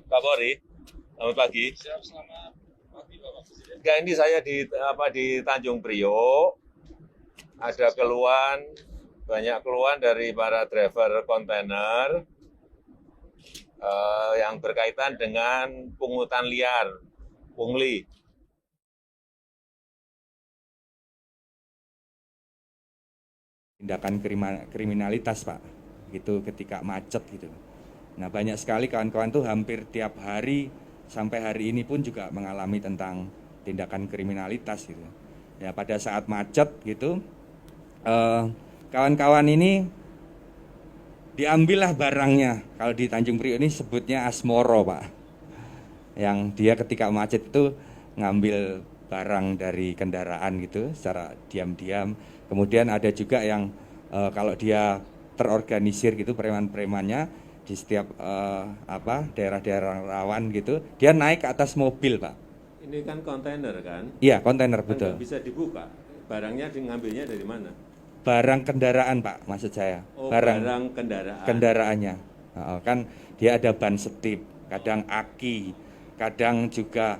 Kapolri, selamat pagi. Siap, selamat pagi Bapak Presiden. Ya, ini saya di Tanjung Priok, ada keluhan, banyak keluhan dari para driver kontainer yang berkaitan dengan pungutan liar, pungli. Tindakan kriminalitas, Pak, gitu ketika macet gitu. Nah, banyak sekali kawan-kawan tuh hampir tiap hari sampai hari ini pun juga mengalami tentang tindakan kriminalitas gitu. Ya, pada saat macet gitu, kawan-kawan ini diambillah barangnya. Kalau di Tanjung Priok ini sebutnya asmoro, Pak. Yang dia ketika macet itu ngambil barang dari kendaraan gitu secara diam-diam. Kemudian ada juga yang kalau dia terorganisir gitu preman-premannya di setiap daerah-daerah rawan gitu, dia naik ke atas mobil, Pak. Ini kan kontainer kan, Iya, kontainer kan betul. nggak bisa dibuka. Barangnya ngambilnya dari mana? Barang kendaraan, Pak, maksud saya. Oh, Barang barang kendaraan. kendaraannya. Kan dia ada ban setip, kadang aki, kadang juga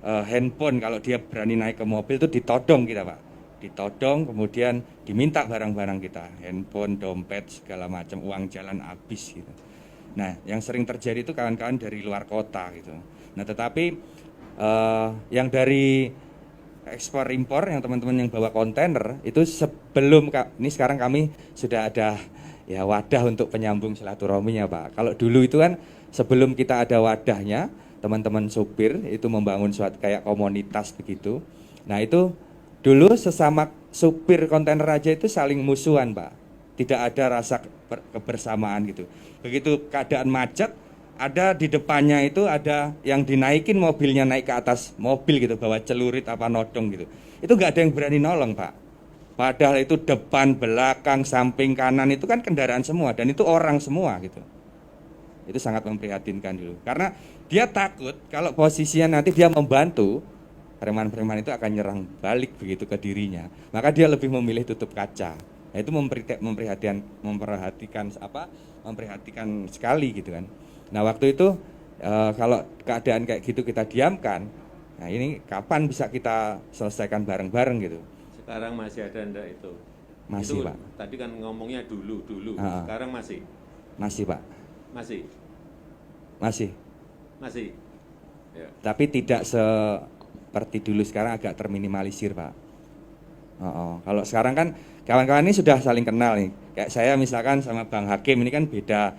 handphone. Kalau dia berani naik ke mobil itu ditodong kita, Pak. Ditodong, kemudian diminta barang-barang kita, handphone, dompet, segala macam, uang jalan habis gitu. Nah, yang sering terjadi itu kawan-kawan dari luar kota gitu. Nah, tetapi yang dari ekspor impor yang teman-teman yang bawa kontainer itu sebelum ini sekarang kami sudah ada ya wadah untuk penyambung silaturahminya, Pak. Kalau dulu itu kan sebelum kita ada wadahnya, teman-teman supir itu membangun suatu kayak komunitas begitu. Nah, itu dulu sesama supir kontainer aja itu saling musuhan, Pak. Tidak ada rasa kebersamaan gitu. Begitu keadaan macet, ada di depannya itu ada yang dinaikin mobilnya naik ke atas mobil gitu, bawa celurit apa nodong gitu. Itu nggak ada yang berani nolong, Pak. Padahal itu depan, belakang, samping, kanan itu kan kendaraan semua dan itu orang semua gitu. Itu sangat memprihatinkan dulu. Karena dia takut kalau posisinya nanti dia membantu, preman-preman itu akan nyerang balik begitu ke dirinya. Maka dia lebih memilih tutup kaca. Nah, itu memperhatikan sekali gitu kan. Nah, waktu itu kalau keadaan kayak gitu kita diamkan, nah ini kapan bisa kita selesaikan bareng-bareng gitu. Sekarang masih ada enggak itu? Masih, Itu Pak. tadi kan ngomongnya dulu. Sekarang masih? Masih, Pak. Masih? Masih. Masih? Ya. Tapi tidak seperti dulu, sekarang agak terminimalisir, Pak. Kalau sekarang kan kawan-kawan ini sudah saling kenal nih. Kayak saya misalkan sama Bang Hakim ini kan beda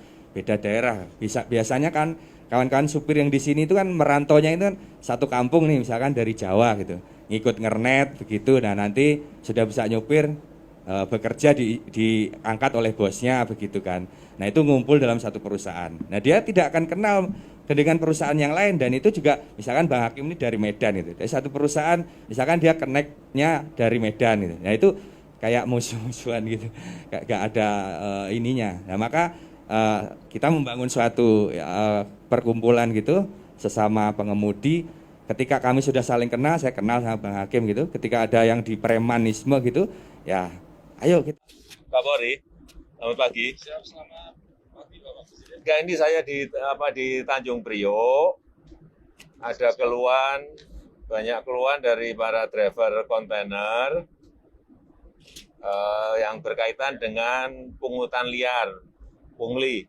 daerah. Biasanya kan kawan-kawan supir yang di sini itu kan merantaunya itu kan satu kampung nih, misalkan dari Jawa gitu. Ngikut ngernet begitu. Nah, nanti sudah bisa nyupir bekerja diangkat oleh bosnya begitu kan. Nah, itu ngumpul dalam satu perusahaan. Nah, dia tidak akan kenal dengan perusahaan yang lain dan itu juga misalkan Bang Hakim ini dari Medan gitu. Dari satu perusahaan misalkan dia connect-nya dari Medan gitu. Nah, itu kayak musuh-musuhan gitu. Gak ada ininya. Nah, maka kita membangun suatu perkumpulan gitu sesama pengemudi. Ketika kami sudah saling kenal, saya kenal sama Bang Hakim gitu. Ketika ada yang di premanisme gitu, ya ayo kita. Kapolri, selamat pagi. Siap, selamat pagi Bapak Presiden. Ya, ini saya di Tanjung Priok, ada keluhan, banyak keluhan dari para driver kontainer yang berkaitan dengan pungutan liar, pungli.